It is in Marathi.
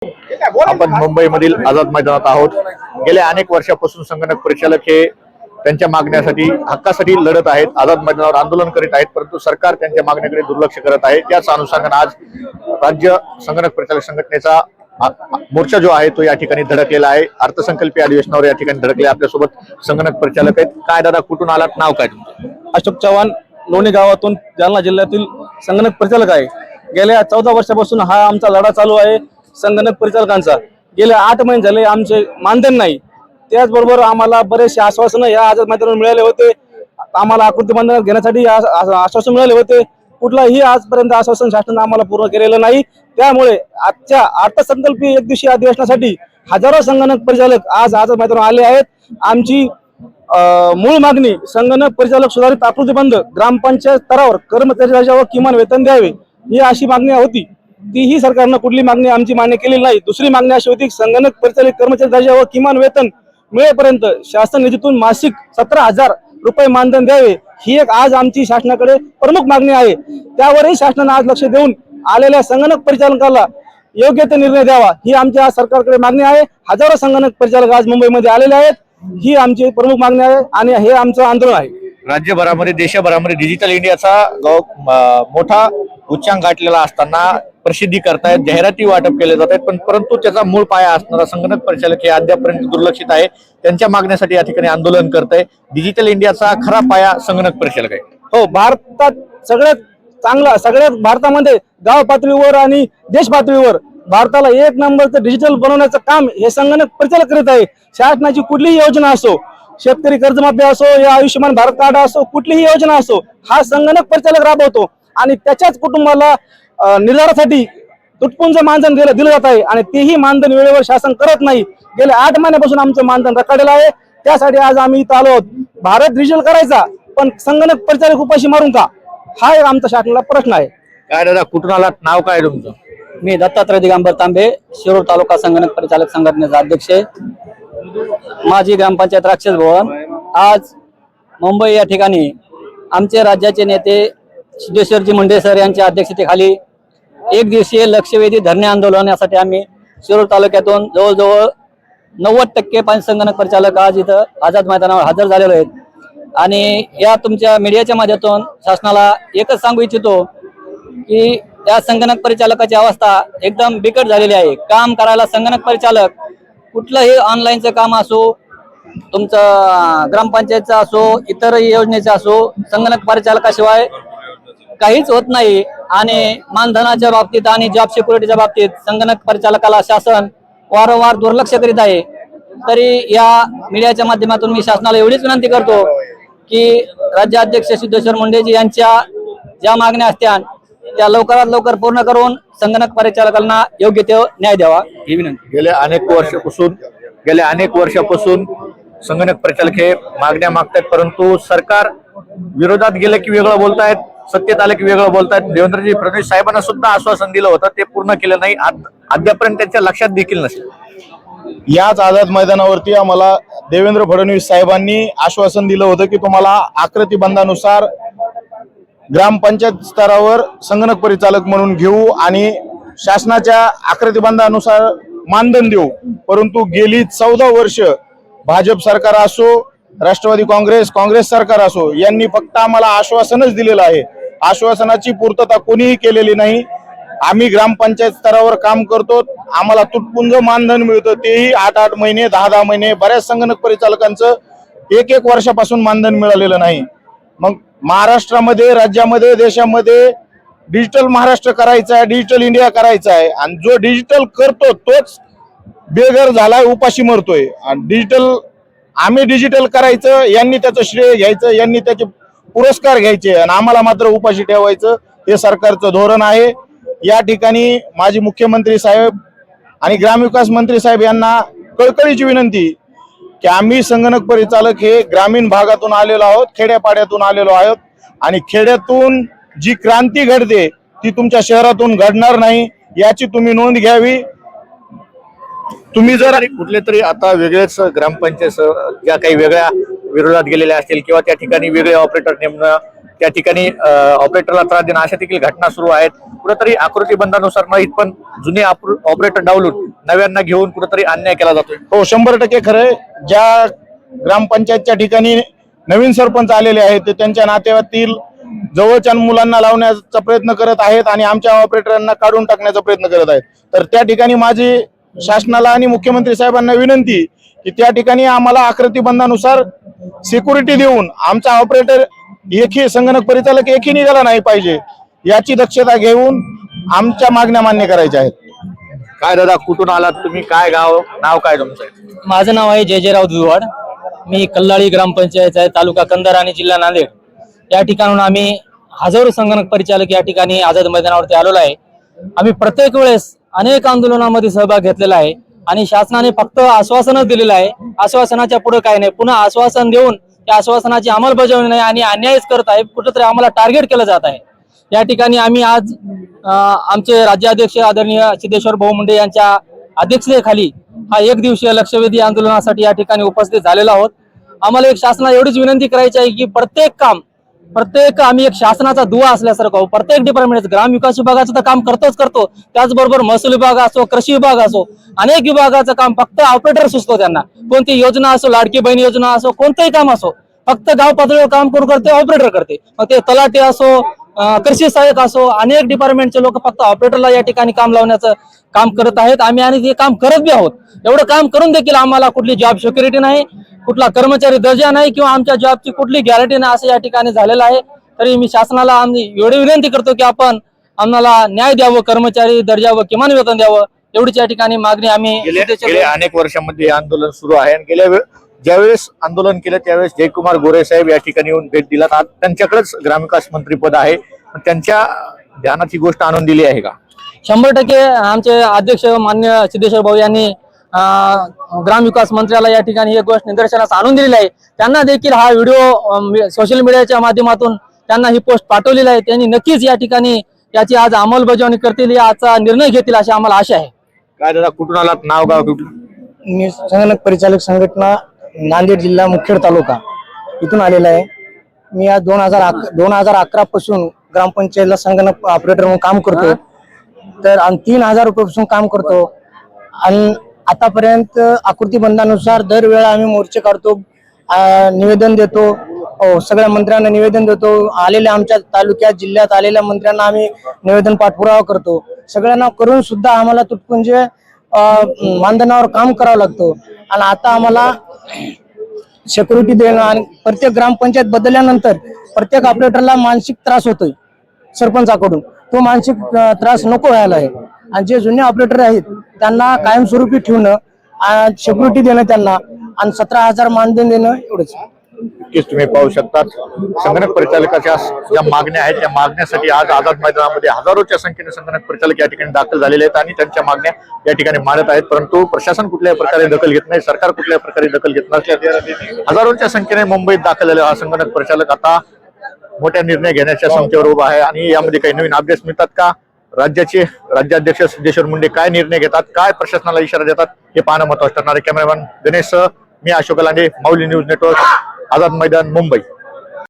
आपण मुंबईमधील आझाद मैदानात आहोत। गेल्या अनेक वर्षापासून संगणक परिचालक हे त्यांच्या मागण्यासाठी हक्कासाठी लढत आहेत, आझाद मैदानावर आंदोलन करीत आहेत, परंतु सरकार त्यांच्या मागण्याकडे दुर्लक्ष करत आहे। त्याच अनुषंगाने आज राज्य संगणक परिचालक संघटनेचा मोर्चा जो आहे तो या ठिकाणी धडकलेला आहे। अर्थसंकल्पीय अधिवेशनावर या ठिकाणी धडकले। आपल्यासोबत संगणक परिचालक आहेत। काय दादा, कुठून आलात, नाव काय तुमचं? अशोक चव्हाण, लोणी गावातून जालना जिल्ह्यातील संगणक परिचालक आहे। गेल्या 14 वर्षापासून हा आमचा लढा चालू आहे संगणक परिचालकांचा। गेल्या 8 महिने झाले आमचे मानधन नाही। त्याचबरोबर आम्हाला बरेचसे आश्वासन या आझाद मैदानावर मिळाले होते। आम्हाला आकृती बंधन घेण्यासाठी आश्वासन मिळाले होते। कुठलाही आजपर्यंत आश्वासन शासनाने आम्हाला पूर्ण केलेलं नाही। त्यामुळे आजच्या अर्थसंकल्पीय एक दिवसीय अधिवेशनासाठी हजारो संगणक परिचालक आज आझाद मैदानावर आले आहेत। आमची मूळ मागणी संगणक परिचालक सुधारित आकृती बंध ग्रामपंचायत स्तरावर कर्मचाऱ्याला किमान वेतन द्यावे ही अशी मागणी होती। तीही सरकारनं कुठली मागणी आमची मान्य केलेली नाही। दुसरी मागणी अशी होती संगणक परिचालक कर्मचाऱ्याला किमान वेतन मिळेपर्यंत शासन निधीतून मासिक 17,000 रुपये मानधन द्यावे ही एक आज आमची शासनाकडे प्रमुख मागणी आहे। त्यावरही शासनाने आज लक्ष देऊन आलेल्या संगणक परिचालकाला योग्य ते निर्णय द्यावा ही आमच्या सरकारकडे मागणी आहे। हजारो संगणक परिचालक आज मुंबईमध्ये आलेले आहेत, ही आमची प्रमुख मागणी आहे आणि हे आमचं आंदोलन आहे। राज्यभरामध्ये देशभरामध्ये डिजिटल इंडियाचा मोठा उच्चांक गाठलेला असताना प्रसिद्धी करतायत, जाहिराती वाटप केले जात आहेत, पण परंतु त्याचा मूळ पाया असणारा संगणक परिचालक हे अद्यापर्यंत दुर्लक्षित आहे। त्यांच्या मागण्यासाठी या ठिकाणी आंदोलन करत आहे। डिजिटल इंडियाचा खरा पाया संगणक परिचालक आहे। हो, भारतात सगळ्यात चांगला सगळ्यात भारतामध्ये गाव पातळीवर आणि देश पातळीवर भारताला एक नंबरचं डिजिटल बनवण्याचं काम हे संगणक परिचालक करीत आहे। शासनाची कुठलीही योजना असो, शेतकरी कर्जमाफी असो या आयुष्यमान भारत कार्ड असो, कुठलीही योजना असो, हा संगणक परिचालक राबवतो आणि त्याच्याच कुटुंबाला निर्धारासाठी तुटपुंज मानधन दिलं जात आहे आणि तेही मानधन वेळेवर शासन करत नाही। गेल्या 8 महिन्यापासून आमचं मानधन रखडलेलं आहे। त्यासाठी आज आम्ही इथं आलो आहोत। भारत डिजिटल करायचा पण संगणक परिचालक उपाशी मारून का, हा एक आमचा शासनाला प्रश्न आहे। काय दादा, कुठून आलात, नाव काय तुमचं? मी दत्तात्रय दिगंबर तांबे, शिरूर तालुका संगणक परिचालक संघटनेचा अध्यक्ष आहे। माजी ग्रामपंचायत राक्षस भवन। आज मुंबई या ठिकाणी आमचे राज्याचे नेते सिद्धेश्वरजी मुंडे सर यांच्या अध्यक्षतेखाली एक दिवसीय लक्षवेधी धरणे आंदोलनासाठी आम्ही शिरूर तालुक्यातून जवळजवळ 90% संगणक परिचालक आज इथं आझाद मैदानावर हजर झालेले आहेत। आणि या तुमच्या मीडियाच्या माध्यमातून शासनाला एकच सांगू इच्छितो की या संगणक परिचालकाची अवस्था एकदम बिकट झालेली आहे। काम करायला संगणक परिचालक कुठलंही ऑनलाईनचं काम असो, तुमचं ग्रामपंचायतचं असो, इतरही योजनेचं असो, संगणक परिचालकाशिवाय काहीच होत नाही। आणि मानधनाच्या बाबतीत आणि जॉब सिक्युरिटीच्या बाबतीत संगणक परिचालकाला शासन वारंवार दुर्लक्ष करीत आहे। तरी या मीडियाच्या माध्यमातून मी शासनाला एवढीच विनंती करतो की राज्याध्यक्ष सिद्धेश्वर मुंडेजी यांच्या ज्या मागण्या असत्या त्या लवकरात लवकर पूर्ण करून संगणक परिचालकांना योग्य ते न्याय द्यावा ही विनंती। गेल्या अनेक वर्षापासून संगणक परिचालक हे मागण्या मागतायत, परंतु सरकार विरोधात गेलं की वेगळं बोलतायत, सत्तेत आलं की वेगळं बोलतायत। देवेंद्रजी फडणवीस साहेबांना सुद्धा आश्वासन दिलं होतं, ते पूर्ण केलं नाही, अद्यापर्यंत त्यांच्या लक्षात देखील नसेल। याच आझाद मैदानावरती आम्हाला देवेंद्र फडणवीस साहेबांनी आश्वासन दिलं होतं की तुम्हाला आकृती बंधानुसार ग्रामपंचायत स्तरावर संगणक परिचालक म्हणून घेऊ आणि शासनाच्या आकृती बंधानुसार मानधन देऊ। परंतु गेली 14 वर्ष भाजप सरकार असो, राष्ट्रवादी काँग्रेस सरकार असो, यांनी फक्त आम्हाला आश्वासनच दिलेलं आहे। आश्वासनाची पूर्तता कोणीही केलेली नाही। आम्ही ग्रामपंचायत स्तरावर काम करतो, आम्हाला तुटपुंज मानधन मिळतं, तेही 8-8 महिने 10-10 महिने। बऱ्याच संगणक परिचालकांचं 1-1 वर्षापासून मानधन मिळालेलं नाही। मग महाराष्ट्रामध्ये, राज्यामध्ये, देशामध्ये डिजिटल महाराष्ट्र करायचा आहे, डिजिटल इंडिया करायचा आहे आणि जो डिजिटल करतो तोच बेघर झालाय, उपाशी मरतोय। आणि आम्ही डिजिटल करायचं, यांनी त्याचं श्रेय घ्यायचं, यांनी त्याचे पुरस्कार घ्यायचे आणि आम्हाला मात्र उपाशी ठेवायचं, हे सरकारचं धोरण आहे। या ठिकाणी माजी मुख्यमंत्री साहेब आणि ग्रामविकास मंत्री साहेब यांना कळकळीची विनंती की आम्ही संगणक परिचालक हे ग्रामीण भागातून आलेलो आहोत, खेड्यापाड्यातून आलेलो आहोत आणि खेड्यातून जी क्रांती घडते ती तुमच्या शहरातून घडणार नाही, याची तुम्ही नोंद घ्यावी। तुम्ही जर कुठले तरी आता वेगळेच ग्रामपंचायत ज्या काही वेगळ्या विरोधात गेलेल्या असतील किंवा त्या ठिकाणी वेगळे ऑपरेटर नेमणं त्या ठिकाणी ऑपरेटरला त्रास देणं अशा देखील घटना सुरू आहेत. कुठेतरी आकृती बंधानुसार नाहीत पण जुने ऑपरेटर डावलून नव्यांना घेऊन कुठेतरी अन्याय केला जातोय. हो 100% खरंय. ज्या ग्रामपंचायतच्या ठिकाणी नवीन सरपंच आलेले आहेत ते त्यांच्या नातेवातील जवळच्या मुलांना लावण्याचा प्रयत्न करत आहेत आणि आमच्या ऑपरेटरांना काढून टाकण्याचा प्रयत्न करत आहेत. तर त्या ठिकाणी माझी शासनाला आणि मुख्यमंत्री साहेबांना विनंती की त्या ठिकाणी आम्हाला आकृती बंधानुसार सिक्युरिटी देऊन आमचा ऑपरेटर एकही संगणक परिचालक एकही निघाला नाही पाहिजे याची दक्षता घेऊन आमच्या मागण्या मान्य करायच्या आहेत. काय दादा, कुठून आलात तुम्ही? काय गाव, नाव काय तुमचं? माझं नाव आहे जयजयराव दुधवाड. मी कल्लाळी ग्रामपंचायत आहे, तालुका कंधार आणि जिल्हा नांदेड. या ठिकाणून आम्ही हजारो संगणक परिचालक या ठिकाणी आझाद मैदानावरती आलेलो आहे. आम्ही प्रत्येक वेळेस अनेक आंदोलनामध्ये सहभाग घेतलेला आहे आणि शासनाने फक्त आश्वासनच दिलेलं आहे. आश्वासनाच्या पुढे काय नाही, पुन्हा आश्वासन देऊन त्या आश्वासनाची अंमलबजावणी नाही आणि अन्यायच करत आहे. कुठेतरी आम्हाला टार्गेट केलं जात आहे. या ठिकाणी आम्ही आज आमचे राज्याध्यक्ष आदरणीय सिद्धेश्वर भाऊ मुंडे यांच्या अध्यक्षतेखाली हा एक दिवसीय लक्षवेधी आंदोलनासाठी या ठिकाणी उपस्थित झालेलो आहोत. आम्हाला एक शासनाला एवढीच विनंती करायची आहे की प्रत्येक आम्ही एक शासनाचा दुवा असल्यासारखं प्रत्येक डिपार्टमेंट ग्रामविकास विभागाचं तर काम करतो, त्याचबरोबर महसूल विभाग असो, कृषी विभाग असो, अनेक विभागाचं काम फक्त ऑपरेटर सुचतो त्यांना. कोणती योजना असो, लाडकी बहीण योजना असो, कोणतंही काम असो, फक्त गाव पातळीवर काम करून करते ऑपरेटर करते. मग ते तलाठी असो, कृषी सहाय्यक असो, अनेक डिपार्टमेंटचे लोक फक्त ऑपरेटरला या ठिकाणी काम लावण्याचं काम करत आहेत. आम्ही आणि ते काम करत बी आहोत. एवढं काम करून देखील आम्हाला कुठली जॉब सिक्युरिटी नाही, कुठला कर्मचारी दर्जा नाही किंवा आमच्या जॉबची कुठली गॅरंटी नाही असं या ठिकाणी झालेलं आहे. तरी मी शासनाला आम्ही एवढी विनंती करतो की आपण आम्हाला न्याय द्यावं, कर्मचारी दर्जा व किमान वेतन द्यावं, एवढीच या ठिकाणी मागणी आम्ही गेल्या अनेक वर्षांमध्ये हे आंदोलन सुरू आहे. आणि ज्यावेळेस आंदोलन केलं त्यावेळेस जयकुमार गोरे साहेब या ठिकाणी येऊन भेट दिला. त्यांच्याकडेच ग्रामविकास मंत्री पद आहे. त्यांच्या ध्यानाची गोष्ट आणून दिली आहे का? 100% आमचे अध्यक्ष मान्य सिद्धेश्वर भाऊ यांनी ग्रामविकास मंत्र्याला या ठिकाणी एक गोष्ट निदर्शनास आणून दिलेली आहे. त्यांना देखील हा व्हिडिओ सोशल मीडियाच्या माध्यमातून त्यांना ही पोस्ट पाठवलेली आहे. त्यांनी नक्कीच या ठिकाणी याची आज अंमलबजावणी करतील, याचा निर्णय घेतील अशी आम्हाला आशा आहे. काय दादा, कुठून आलात? नाव गाव कुठलं? मी संगणक परिचालक संघटना नांदेड जिल्हा मुखेड तालुका इथून आलेला आहे. मी आज 2011 पासून ग्रामपंचायतला संगणक ऑपरेटर म्हणून काम करतो. तर 3000 रुपयापासून काम करतो आणि आतापर्यंत आकृती बंधानुसार दरवेळा आम्ही मोर्चे काढतो, निवेदन देतो, सगळ्या मंत्र्यांना निवेदन देतो. आलेल्या आमच्या तालुक्यात जिल्ह्यात आलेल्या मंत्र्यांना आम्ही निवेदन पाठपुरावा करतो. सगळ्यांना करून सुद्धा आम्हाला तुटपुंजे मानधनावर काम करावं लागतं. आणि आता आम्हाला सिक्युरिटी देणं आणि प्रत्येक ग्रामपंचायत बदलल्यानंतर प्रत्येक ऑपरेटरला मानसिक त्रास होतोय सरपंचाकडून. तो मानसिक त्रास नको व्हायला आहे. आणि जे जुने ऑपरेटर आहेत त्यांना कायमस्वरूपी ठेवणं, सिक्युरिटी देणं त्यांना आणि 17,000 मानधन देणं एवढंच. नक्कीच तुम्ही पाहू शकता संगणक परिचालकाच्या ज्या मागण्या आहेत त्या मागण्यासाठी आज आझाद मैदानामध्ये हजारोच्या संख्येने संगणक परिचालक या ठिकाणी दाखल झालेले आहेत आणि त्यांच्या मागण्या या ठिकाणी मांडत आहेत. परंतु प्रशासन कुठल्याही प्रकारे दखल घेत नाही, सरकार कुठल्याही प्रकारे दखल घेत नसल्याने हजारोच्या संख्येने मुंबईत दाखल झालेला हा संगणक परिचालक आता मोठ्या निर्णय घेण्याच्या संख्येवर उभा आहे. आणि यामध्ये काही नवीन अपडेट्स मिळतात का? राज्याध्यक्ष सिद्धेश्वर मुंडे काय निर्णय घेतात, काय प्रशासनाला इशारा देतात हे पाहणं महत्त्वाचं ठरणार आहे. कॅमेरामॅन गणेश, मी अशोक लांडे, माऊली न्यूज नेटवर्क, आझाद मैदान, मुंबई.